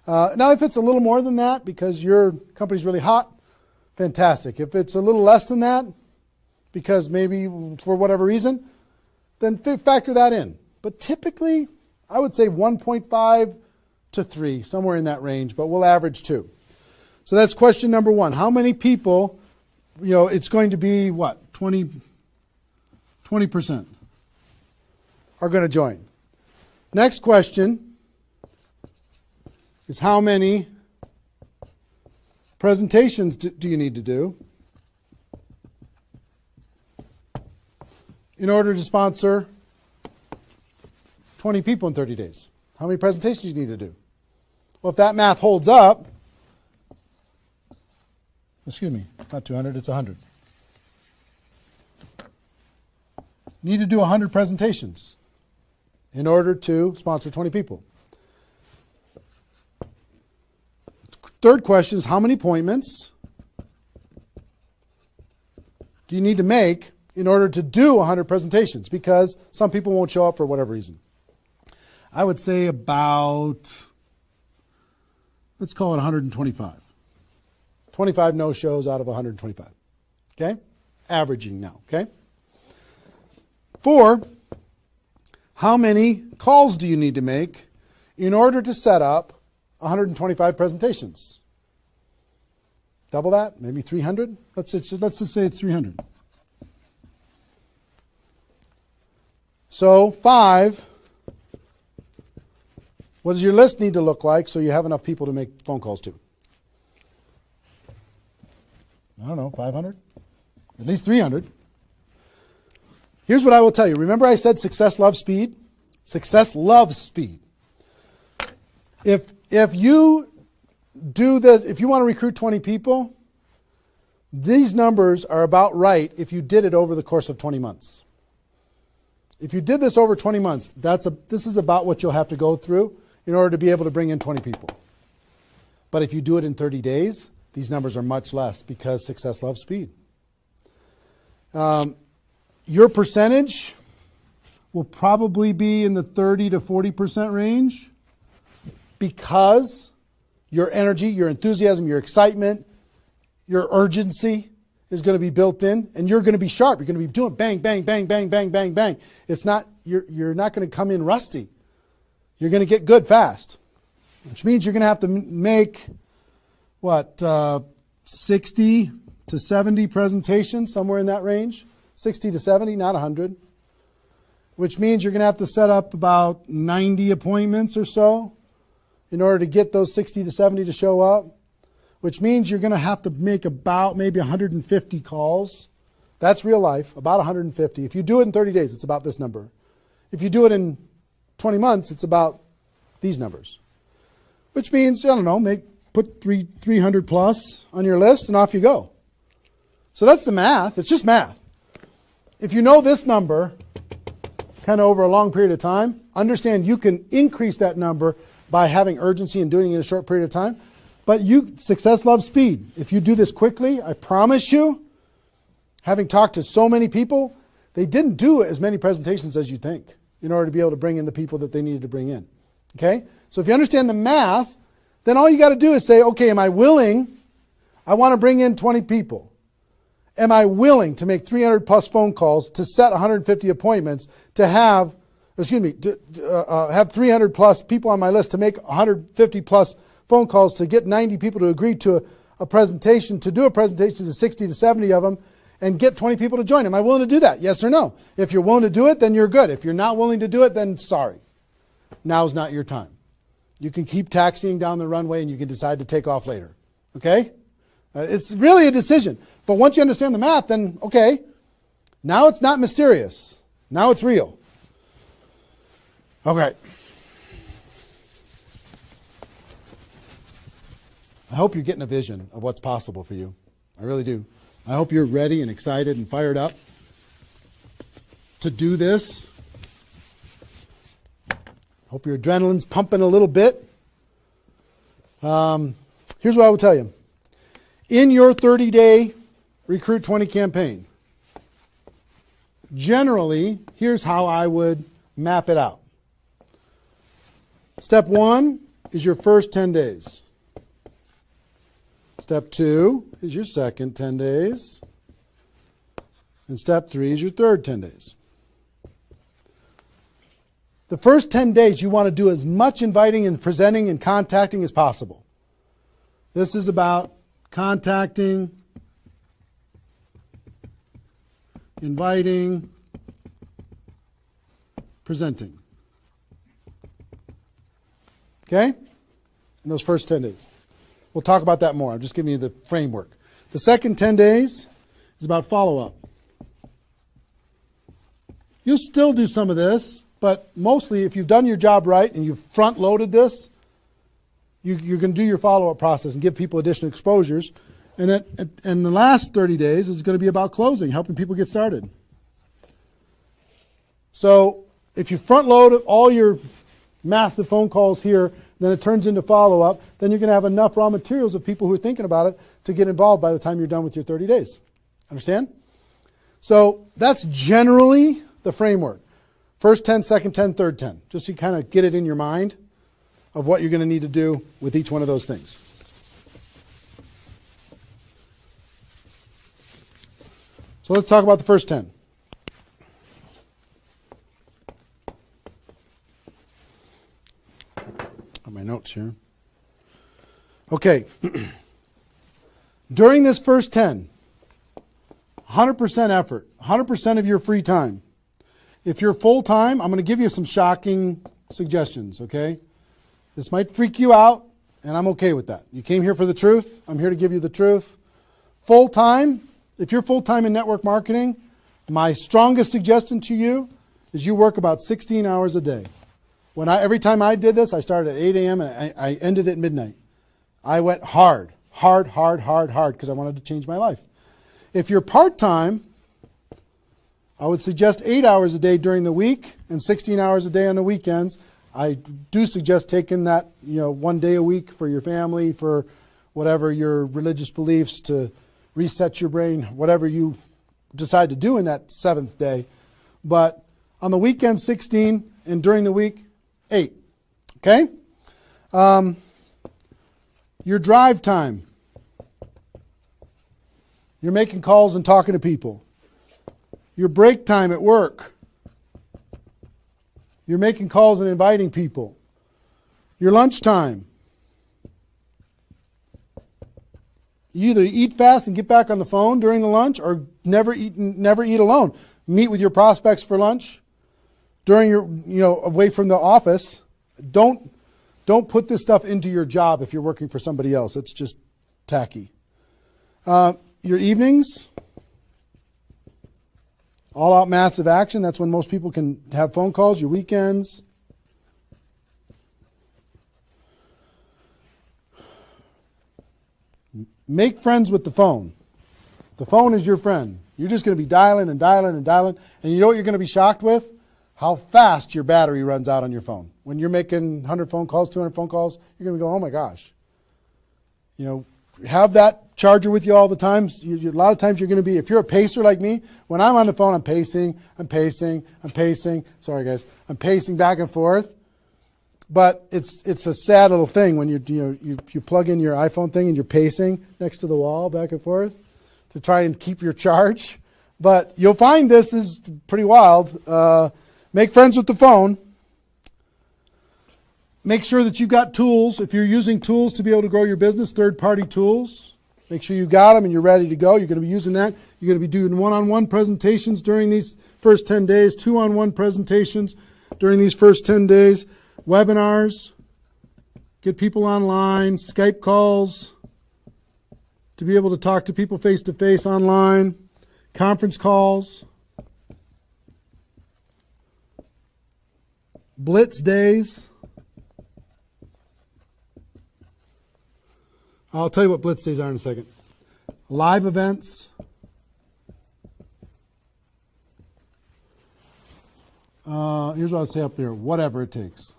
Speaker 1: Now, if it's a little more than that because your company's really hot, fantastic. If it's a little less than that, because maybe for whatever reason, then factor that in. But typically, I would say 1.5 to 3, somewhere in that range, but we'll average 2. So that's question number 1. How many people, it's going to be what? 20% are going to join. Next question is how many presentations do you need to do in order to sponsor 20 people in 30 days? How many presentations do you need to do? Well, if that math holds up, excuse me, not 200, it's 100. You need to do 100 presentations in order to sponsor 20 people. Third question is how many appointments do you need to make in order to do 100 presentations? Because some people won't show up for whatever reason. I would say about, let's call it 125. 25 no-shows out of 125. Okay? Averaging now. Okay? 4, how many calls do you need to make in order to set up 125 presentations? Double that? Maybe 300? Let's just say it's 300. So 5, what does your list need to look like so you have enough people to make phone calls to? I don't know, 500? At least 300. Here's what I will tell you. Remember I said success loves speed? Success loves speed. If you do this, if you want to recruit 20 people, these numbers are about right if you did it over the course of 20 months. If you did this over 20 months, this is about what you'll have to go through in order to be able to bring in 20 people. But if you do it in 30 days, these numbers are much less because success loves speed. Your percentage will probably be in the 30 to 40% range because your energy, your enthusiasm, your excitement, your urgency is going to be built in, and you're going to be sharp. You're going to be doing bang, bang, bang, bang, bang, bang, bang. It's not, you're not going to come in rusty. You're going to get good fast, which means you're going to have to make, 60 to 70 presentations, somewhere in that range. 60 to 70, not 100. Which means you're going to have to set up about 90 appointments or so in order to get those 60 to 70 to show up. Which means you're going to have to make about maybe 150 calls. That's real life, about 150. If you do it in 30 days, it's about this number. If you do it in 20 months, it's about these numbers. Which means, I don't know, put 300 plus on your list and off you go. So that's the math. It's just math. If you know this number kind of over a long period of time, understand you can increase that number by having urgency and doing it in a short period of time. But success loves speed. If you do this quickly, I promise you, having talked to so many people, they didn't do as many presentations as you think in order to be able to bring in the people that they needed to bring in. Okay? So if you understand the math, then all you got to do is say, okay, am I willing? I want to bring in 20 people. Am I willing to make 300 plus phone calls to set 150 appointments to have 300 plus people on my list to make 150 plus phone calls to get 90 people to agree to a presentation, to do a presentation to 60 to 70 of them and get 20 people to join. Am I willing to do that? Yes or no? If you're willing to do it, then you're good. If you're not willing to do it, then sorry. now's not your time. You can keep taxiing down the runway and you can decide to take off later. Okay? It's really a decision. But once you understand the math, then okay, now it's not mysterious. Now it's real. Okay. I hope you're getting a vision of what's possible for you. I really do. I hope you're ready and excited and fired up to do this. Hope your adrenaline's pumping a little bit. Here's what I will tell you. In your 30-day Recruit 20 campaign, generally, here's how I would map it out. Step 1 is your first 10 days. Step 2 is your second 10 days. And step 3 is your third 10 days. The first 10 days, you want to do as much inviting and presenting and contacting as possible. This is about contacting, inviting, presenting. Okay? In those first 10 days. We'll talk about that more. I'm just giving you the framework. The second 10 days is about follow-up. You'll still do some of this, but mostly if you've done your job right and you've front-loaded this, you're going to do your follow-up process and give people additional exposures. And the last 30 days is going to be about closing, helping people get started. So if you front-load all your massive phone calls here, then it turns into follow-up, then you're going to have enough raw materials of people who are thinking about it to get involved by the time you're done with your 30 days. Understand? So that's generally the framework. First 10, second 10, third 10. Just so you kind of get it in your mind of what you're going to need to do with each one of those things. So let's talk about the first 10. On my notes here. Okay. During this first 10, 100% effort, 100% of your free time. If you're full-time, I'm going to give you some shocking suggestions, okay? This might freak you out, and I'm okay with that. You came here for the truth. I'm here to give you the truth. Full-time, if you're full-time in network marketing, my strongest suggestion to you is you work about 16 hours a day. Every time I did this, I started at 8 a.m. and I ended at midnight. I went hard, because I wanted to change my life. If you're part-time, I would suggest 8 hours a day during the week and 16 hours a day on the weekends. I do suggest taking that, 1 day a week for your family, for whatever your religious beliefs, to reset your brain, whatever you decide to do in that 7th day. But on the weekend, 16, and during the week, 8. Okay? Your drive time. You're making calls and talking to people. Your break time at work. You're making calls and inviting people. Your lunch time. You either eat fast and get back on the phone during the lunch, or never eat alone. Meet with your prospects for lunch during your, away from the office. Don't put this stuff into your job if you're working for somebody else. It's just tacky. Your evenings. All out massive action. That's when most people can have phone calls. Your weekends. Make friends with the phone. The phone is your friend. You're just going to be dialing and dialing and dialing. And you know what you're going to be shocked with? How fast your battery runs out on your phone. When you're making 100 phone calls, 200 phone calls, you're going to go, oh my gosh. Have that charger with you all the time. A lot of times you're going to be, if you're a pacer like me, when I'm on the phone, I'm pacing. Sorry guys. I'm pacing back and forth. But it's a sad little thing when you plug in your iPhone thing and you're pacing next to the wall back and forth to try and keep your charge. But you'll find this is pretty wild. Make friends with the phone. Make sure that you've got tools. If you're using tools to be able to grow your business, third-party tools, make sure you got them and you're ready to go. You're going to be using that. You're going to be doing one-on-one presentations during these first 10 days, two-on-one presentations during these first 10 days. Webinars, get people online, Skype calls, to be able to talk to people face-to-face online, conference calls, blitz days. I'll tell you what blitz days are in a second. Live events. Here's what I'll say up here. Whatever it takes.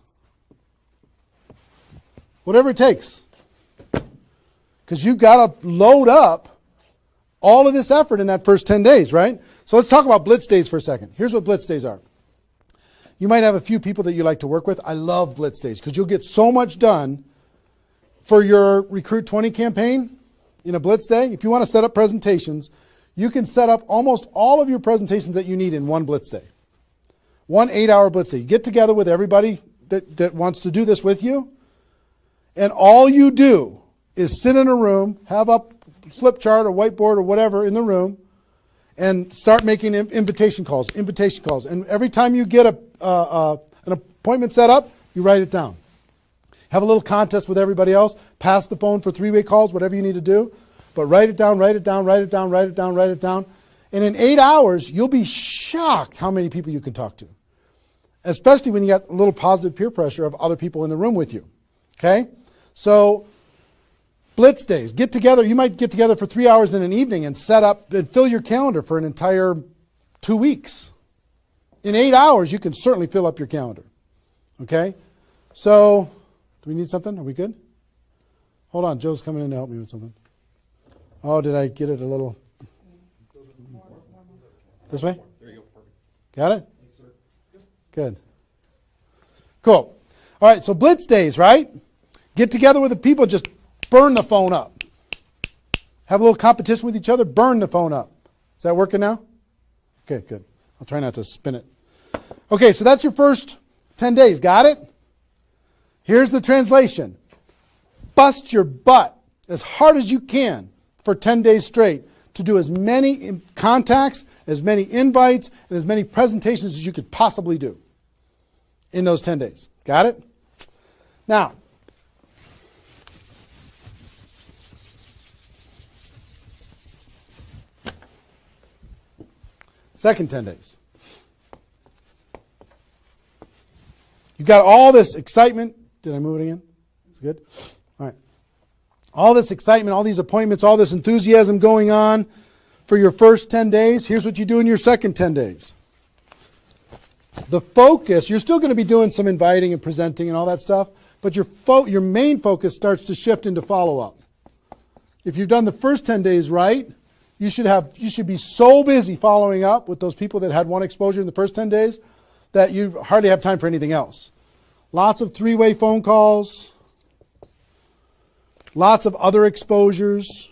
Speaker 1: Whatever it takes. Because you've got to load up all of this effort in that first 10 days, right? So let's talk about blitz days for a second. Here's what blitz days are. You might have a few people that you like to work with. I love blitz days because you'll get so much done for your Recruit 20 campaign in a blitz day. If you want to set up presentations, you can set up almost all of your presentations that you need in one blitz day. 1 8-hour blitz day. You get together with everybody that wants to do this with you, and all you do is sit in a room, have a flip chart or whiteboard or whatever in the room, and start making invitation calls. And every time you get an appointment set up, you write it down. Have a little contest with everybody else. Pass the phone for 3-way calls, whatever you need to do. But write it down, write it down, write it down, write it down, write it down. And in 8 hours, you'll be shocked how many people you can talk to. Especially when you got a little positive peer pressure of other people in the room with you. Okay? So, blitz days. Get together. You might get together for 3 hours in an evening and set up and fill your calendar for an entire 2 weeks. In 8 hours, you can certainly fill up your calendar. Okay? So, do we need something? Are we good? Hold on. Joe's coming in to help me with something. Oh, did I get it a little? This way?
Speaker 2: There you go. Perfect.
Speaker 1: Got it? Good. Cool. All right, so blitz days, right? Get together with the people, just burn the phone up. Have a little competition with each other, burn the phone up. Is that working now? Okay, good. I'll try not to spin it. Okay, so that's your first 10 days. Got it? Here's the translation. Bust your butt as hard as you can for 10 days straight to do as many contacts, as many invites, and as many presentations as you could possibly do in those 10 days. Got it? Now, second 10 days. You've got all this excitement. Did I move it again? It's good? All right. All this excitement, all these appointments, all this enthusiasm going on for your first 10 days. Here's what you do in your second 10 days. The focus, you're still going to be doing some inviting and presenting and all that stuff, but your main focus starts to shift into follow-up. If you've done the first 10 days right, you should be so busy following up with those people that had one exposure in the first 10 days that you hardly have time for anything else. Lots of 3-way phone calls, lots of other exposures.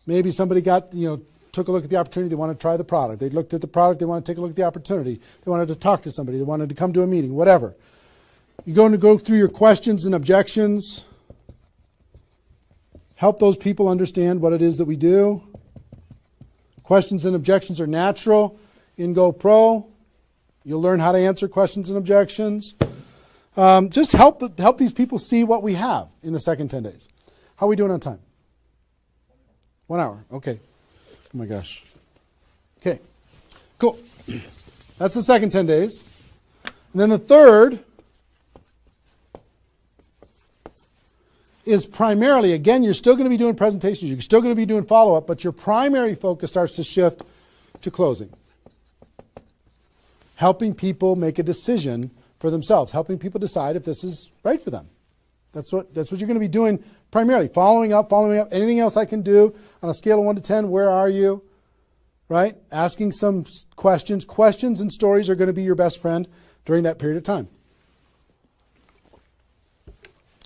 Speaker 1: Maybe somebody took a look at the opportunity, they want to try the product. They looked at the product, they want to take a look at the opportunity. They wanted to talk to somebody, they wanted to come to a meeting, whatever. You're going to go through your questions and objections. Help those people understand what it is that we do. Questions and objections are natural in GoPro. You'll learn how to answer questions and objections. Just help these people see what we have in the second 10 days. How are we doing on time? 1 hour. Okay. Oh my gosh. Okay. Cool. That's the second 10 days. And then the third is primarily, again, you're still going to be doing presentations, you're still going to be doing follow-up, but your primary focus starts to shift to closing. Helping people make a decision for themselves, helping people decide if this is right for them. That's what you're going to be doing primarily, following up, anything else I can do on a scale of 1 to 10, where are you? Right? Asking some questions. Questions and stories are going to be your best friend during that period of time.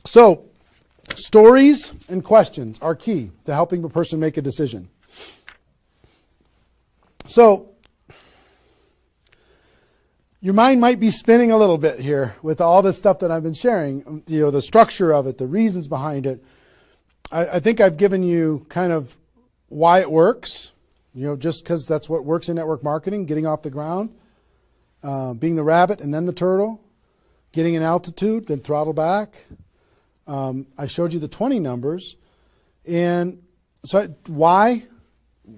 Speaker 1: So, stories and questions are key to helping a person make a decision. So, your mind might be spinning a little bit here with all this stuff that I've been sharing, the structure of it, the reasons behind it. I think I've given you kind of why it works, just because that's what works in network marketing, getting off the ground. being the rabbit and then the turtle, getting an altitude, then throttle back. I showed you the 20 numbers. And so why?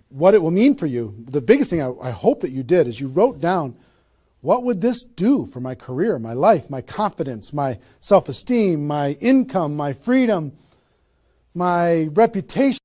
Speaker 1: What it will mean for you. The biggest thing I hope that you did is you wrote down, what would this do for my career, my life, my confidence, my self-esteem, my income, my freedom, my reputation?